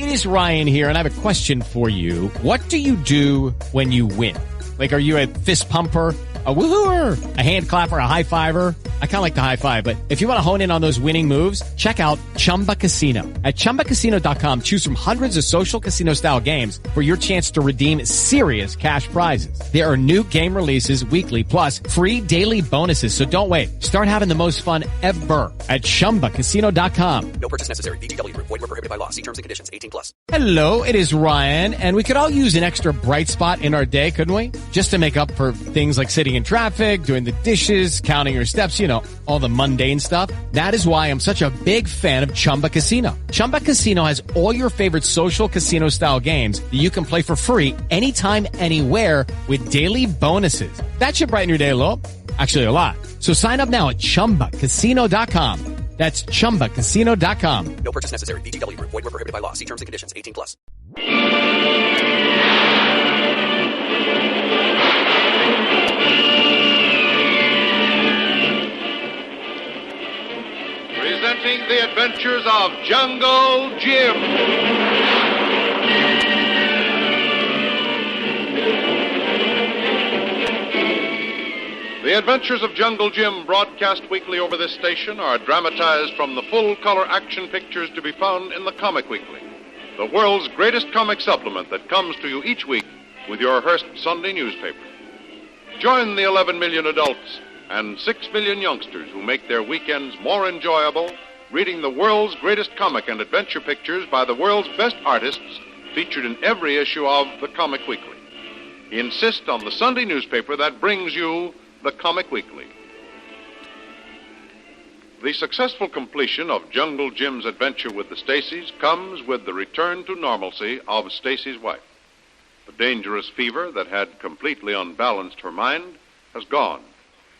It is Ryan here, and I have a question for you. What do you do when you win? Like, are you a fist pumper, a woohooer, a hand clapper, a high fiver? I kind of like the high five, but if you want to hone in on those winning moves, check out Chumba Casino. At ChumbaCasino.com, choose from hundreds of social casino-style games for your chance to redeem serious cash prizes. There are new game releases weekly, plus free daily bonuses. So don't wait. Start having the most fun ever at ChumbaCasino.com. No purchase necessary. VGW. Void where prohibited by law. See terms and conditions. 18+. Hello, it is Ryan, and we could all use an extra bright spot in our day, couldn't we? Just to make up for things like sitting in traffic, doing the dishes, counting your steps, you know, all the mundane stuff. That is why I'm such a big fan of Chumba Casino. Chumba Casino has all your favorite social casino-style games that you can play for free anytime, anywhere with daily bonuses. That should brighten your day a little. Actually, a lot. So sign up now at ChumbaCasino.com. That's ChumbaCasino.com. No purchase necessary. VGW. Void where prohibited by law. See terms and conditions. 18+. Presenting the adventures of Jungle Jim. The Adventures of Jungle Jim, broadcast weekly over this station, are dramatized from the full-color action pictures to be found in the Comic Weekly, the world's greatest comic supplement that comes to you each week with your Hearst Sunday newspaper. Join the 11 million adults and 6 million youngsters who make their weekends more enjoyable reading the world's greatest comic and adventure pictures by the world's best artists featured in every issue of the Comic Weekly. Insist on the Sunday newspaper that brings you the Comic Weekly. The successful completion of Jungle Jim's adventure with the Stacys comes with the return to normalcy of Stacy's wife. The dangerous fever that had completely unbalanced her mind has gone,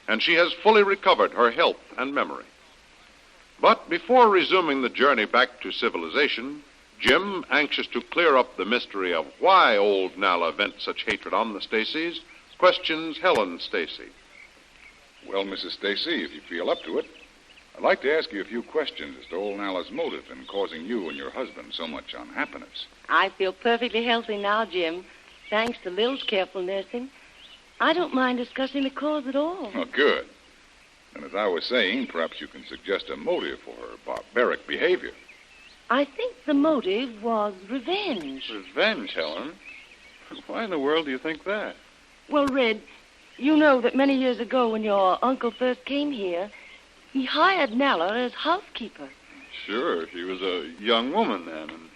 and she has fully recovered her health and memory. But before resuming the journey back to civilization, Jim, anxious to clear up the mystery of why old Nala vents such hatred on the Stacys, questions Helen Stacy. Well, Mrs. Stacy, if you feel up to it, I'd like to ask you a few questions as to old Nala's motive in causing you and your husband so much unhappiness. I feel perfectly healthy now, Jim, thanks to Lil's careful nursing. I don't mind discussing the cause at all. Oh, good. And as I was saying, perhaps you can suggest a motive for her barbaric behavior. I think the motive was revenge. Revenge, Helen? Why in the world do you think that? Well, Red, you know that many years ago when your uncle first came here, he hired Nala as housekeeper. Sure, she was a young woman then, and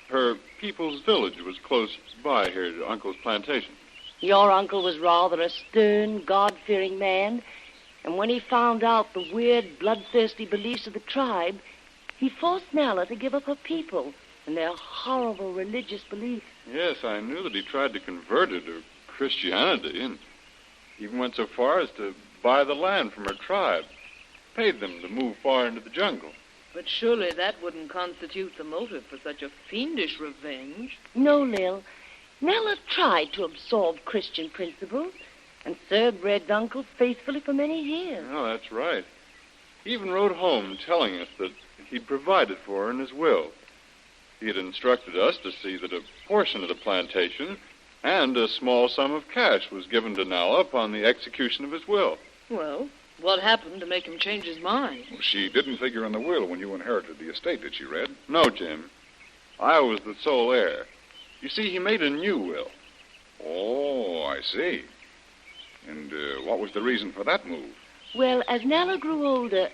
her people's village was close by here to Uncle's plantation. Your uncle was rather a stern, God-fearing man, and when he found out the weird, bloodthirsty beliefs of the tribe, he forced Nala to give up her people and their horrible religious beliefs. Yes, I knew that he tried to convert her to Christianity, and even went so far as to buy the land from her tribe, paid them to move far into the jungle. But surely that wouldn't constitute the motive for such a fiendish revenge. No, Lil. Nala tried to absorb Christian principles and served Red's uncle faithfully for many years. Oh, that's right. He even wrote home telling us that he'd provided for her in his will. He had instructed us to see that a portion of the plantation and a small sum of cash was given to Nala upon the execution of his will. Well, what happened to make him change his mind? Well, she didn't figure in the will when you inherited the estate, did she, Red? No, Jim. I was the sole heir. You see, he made a new will. Oh, I see. And what was the reason for that move? Well, as Nala grew older,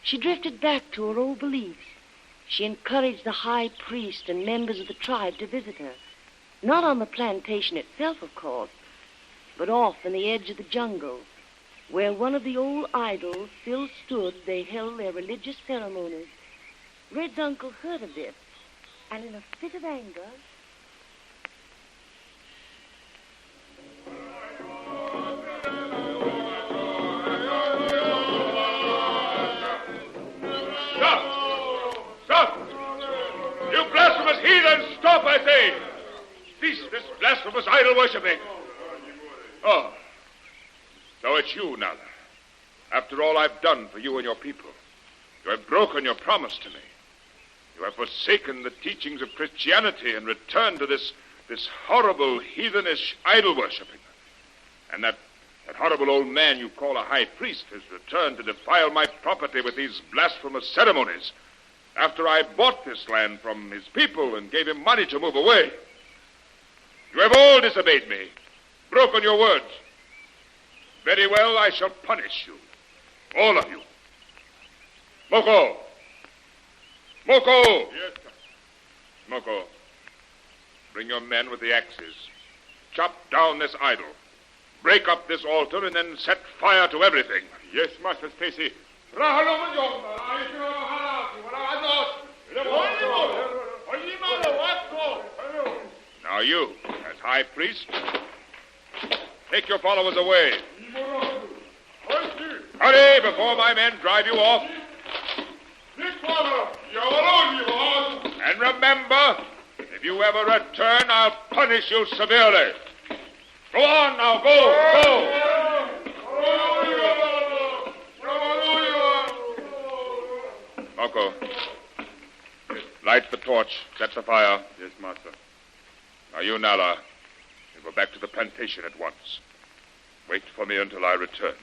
she drifted back to her old beliefs. She encouraged the high priest and members of the tribe to visit her. Not on the plantation itself, of course, but off in the edge of the jungle, where one of the old idols still stood. They held their religious ceremonies. Red's uncle heard of this, and in a fit of anger... Stop! You blasphemous heathens! Stop, I say! Cease this blasphemous idol worshipping. Oh, so it's you, Nala. After all I've done for you and your people, you have broken your promise to me. You have forsaken the teachings of Christianity and returned to this horrible, heathenish idol-worshipping. And that horrible old man you call a high priest has returned to defile my property with these blasphemous ceremonies after I bought this land from his people and gave him money to move away. You have all disobeyed me, broken your words. Very well, I shall punish you. All of you. Moko! Moko! Yes, sir. Moko, bring your men with the axes. Chop down this idol. Break up this altar and then set fire to everything. Yes, Master Stacy. Now you, as high priest, take your followers away. Hurry before my men drive you off. And remember, if you ever return, I'll punish you severely. Go on now, go. Moko, light the torch, set the fire. Yes, Master. Now you, Nala, you go back to the plantation at once. Wait for me until I return.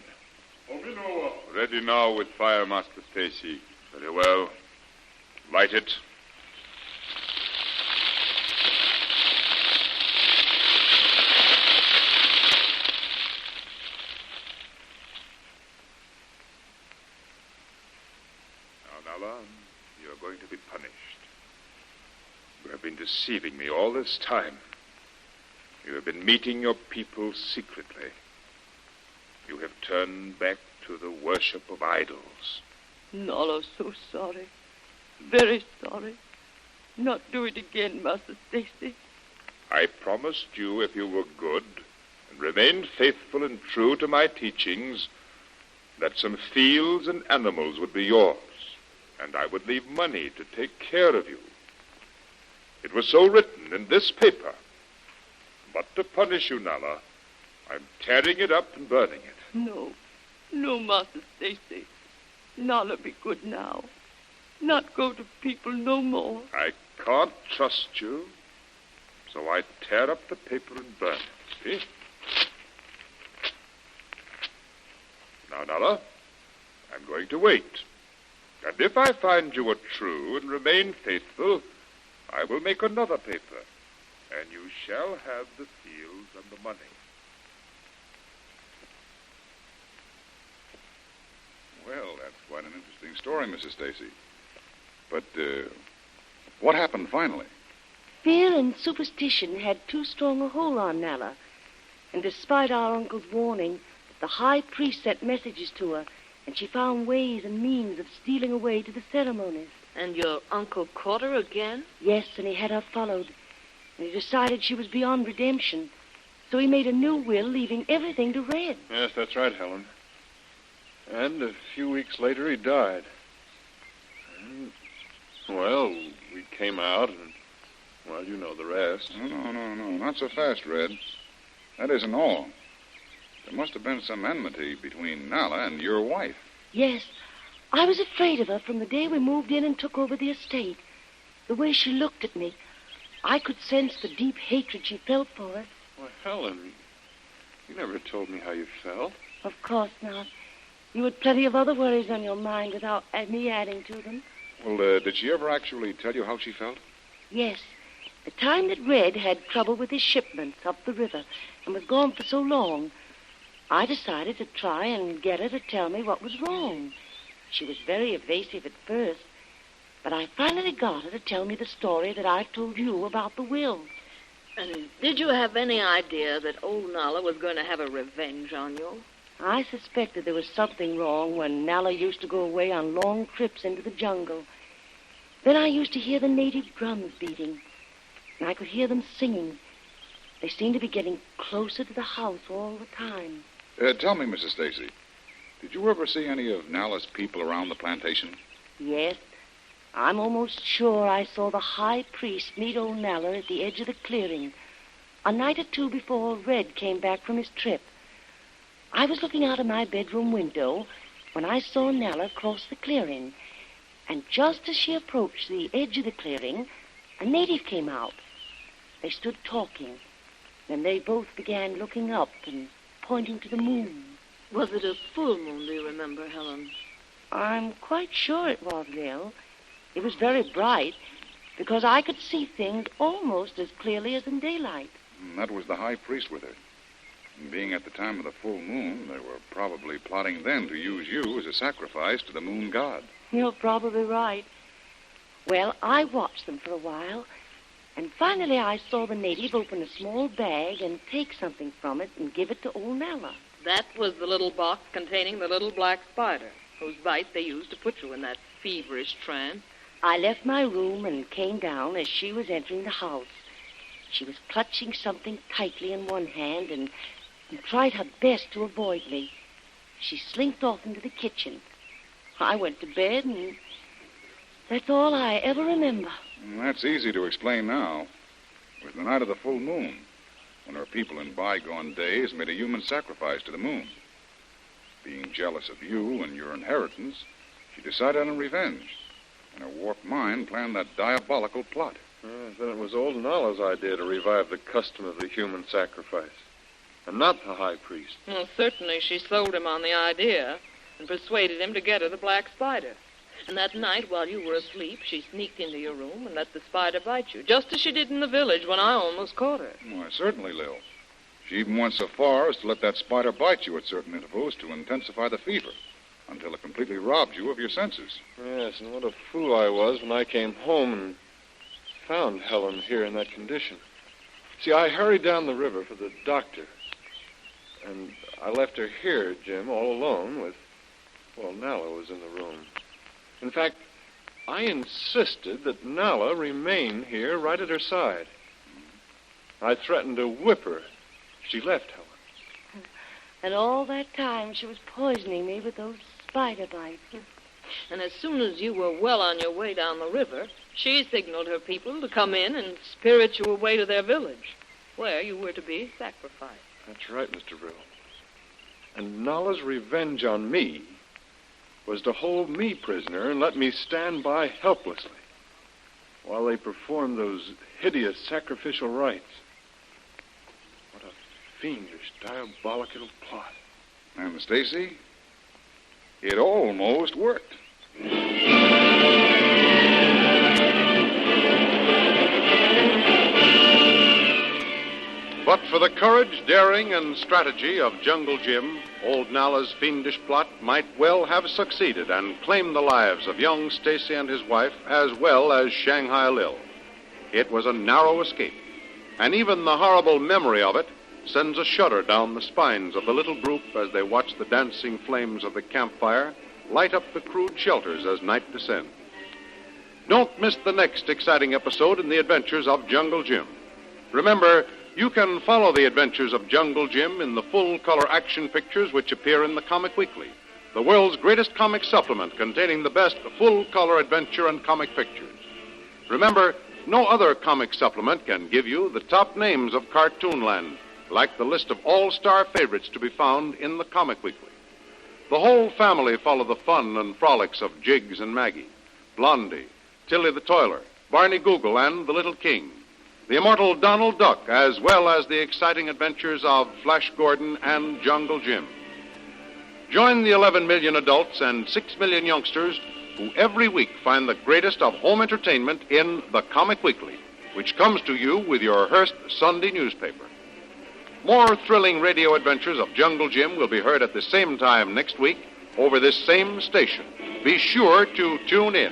Ready now with fire, Master Stacy. Very well. Light it. Now, Nala, you are going to be punished. You have been deceiving me all this time. You have been meeting your people secretly. You have turned back to the worship of idols. Nala's so sorry. Very sorry. Not do it again, Master Stacy. I promised you if you were good and remained faithful and true to my teachings that some fields and animals would be yours, and I would leave money to take care of you. It was so written in this paper. But to punish you, Nala, I'm tearing it up and burning it. No, Master Stacy. Nala be good now. Not go to people no more. I can't trust you, so I tear up the paper and burn it, see? Now, Nala, I'm going to wait. And if I find you are true and remain faithful, I will make another paper, and you shall have the fields and the money. Well, that's quite an interesting story, Mrs. Stacy. But, what happened finally? Fear and superstition had too strong a hold on Nala. And despite our uncle's warning, the high priest sent messages to her, and she found ways and means of stealing away to the ceremonies. And your uncle caught her again? Yes, and he had her followed. And he decided she was beyond redemption. So he made a new will, leaving everything to Red. Yes, that's right, Helen. And a few weeks later, he died. And, well, we came out, and, well, you know the rest. No. Not so fast, Red. That isn't all. There must have been some enmity between Nala and your wife. Yes, I was afraid of her from the day we moved in and took over the estate. The way she looked at me, I could sense the deep hatred she felt for us. Well, Helen, you never told me how you felt. Of course not. You had plenty of other worries on your mind without me adding to them. Well, did she ever actually tell you how she felt? Yes. The time that Red had trouble with his shipments up the river and was gone for so long, I decided to try and get her to tell me what was wrong. She was very evasive at first, but I finally got her to tell me the story that I've told you about the will. And did you have any idea that old Nala was going to have a revenge on you? I suspected there was something wrong when Nala used to go away on long trips into the jungle. Then I used to hear the native drums beating, and I could hear them singing. They seemed to be getting closer to the house all the time. Tell me, Mrs. Stacy, did you ever see any of Nala's people around the plantation? Yes. I'm almost sure I saw the high priest meet old Nala at the edge of the clearing, a night or two before Red came back from his trip. I was looking out of my bedroom window when I saw Nala cross the clearing, And just as she approached the edge of the clearing, a native came out. They stood talking. Then they both began looking up and pointing to the moon. Was it a full moon, do you remember, Helen? I'm quite sure it was, Lil. It was very bright, because I could see things almost as clearly as in daylight. That was the high priest with her. And being at the time of the full moon, they were probably plotting then to use you as a sacrifice to the moon god. You're probably right. Well, I watched them for a while, and finally I saw the native open a small bag and take something from it and give it to old Nella. That was the little box containing the little black spider, whose bite they used to put you in that feverish trance. I left my room and came down as she was entering the house. She was clutching something tightly in one hand and tried her best to avoid me. She slinked off into the kitchen. I went to bed, and that's all I ever remember. That's easy to explain now. It was the night of the full moon, when our people in bygone days made a human sacrifice to the moon. Being jealous of you and your inheritance, she decided on revenge. And her warped mind planned that diabolical plot. Then it was old Nala's idea to revive the custom of the human sacrifice, and not the high priest. Well, certainly she sold him on the idea and persuaded him to get her the black spider. And that night, while you were asleep, she sneaked into your room and let the spider bite you, just as she did in the village when I almost caught her. Why, certainly, Lil. She even went so far as to let that spider bite you at certain intervals to intensify the fever, until it completely robbed you of your senses. Yes, and what a fool I was when I came home and found Helen here in that condition. See, I hurried down the river for the doctor, and I left her here, Jim, all alone with, well, Nala was in the room. In fact, I insisted that Nala remain here right at her side. I threatened to whip her if she left Helen. And all that time she was poisoning me with those spider bites. And as soon as you were well on your way down the river, she signaled her people to come in and spirit you away to their village, where you were to be sacrificed. That's right, Mr. Brill. And Nala's revenge on me was to hold me prisoner and let me stand by helplessly while they performed those hideous sacrificial rites. What a fiendish, diabolical plot. And, Stacy, it almost worked. But for the courage, daring, and strategy of Jungle Jim, old Nala's fiendish plot might well have succeeded and claimed the lives of young Stacy and his wife, as well as Shanghai Lil. It was a narrow escape, and even the horrible memory of it sends a shudder down the spines of the little group as they watch the dancing flames of the campfire light up the crude shelters as night descends. Don't miss the next exciting episode in the adventures of Jungle Jim. Remember, you can follow the adventures of Jungle Jim in the full-color action pictures which appear in the Comic Weekly, the world's greatest comic supplement containing the best full-color adventure and comic pictures. Remember, no other comic supplement can give you the top names of Cartoonland, like the list of all-star favorites to be found in the Comic Weekly. The whole family follow the fun and frolics of Jiggs and Maggie, Blondie, Tilly the Toiler, Barney Google, and the Little King, the immortal Donald Duck, as well as the exciting adventures of Flash Gordon and Jungle Jim. Join the 11 million adults and 6 million youngsters who every week find the greatest of home entertainment in the Comic Weekly, which comes to you with your Hearst Sunday newspaper. More thrilling radio adventures of Jungle Jim will be heard at the same time next week over this same station. Be sure to tune in.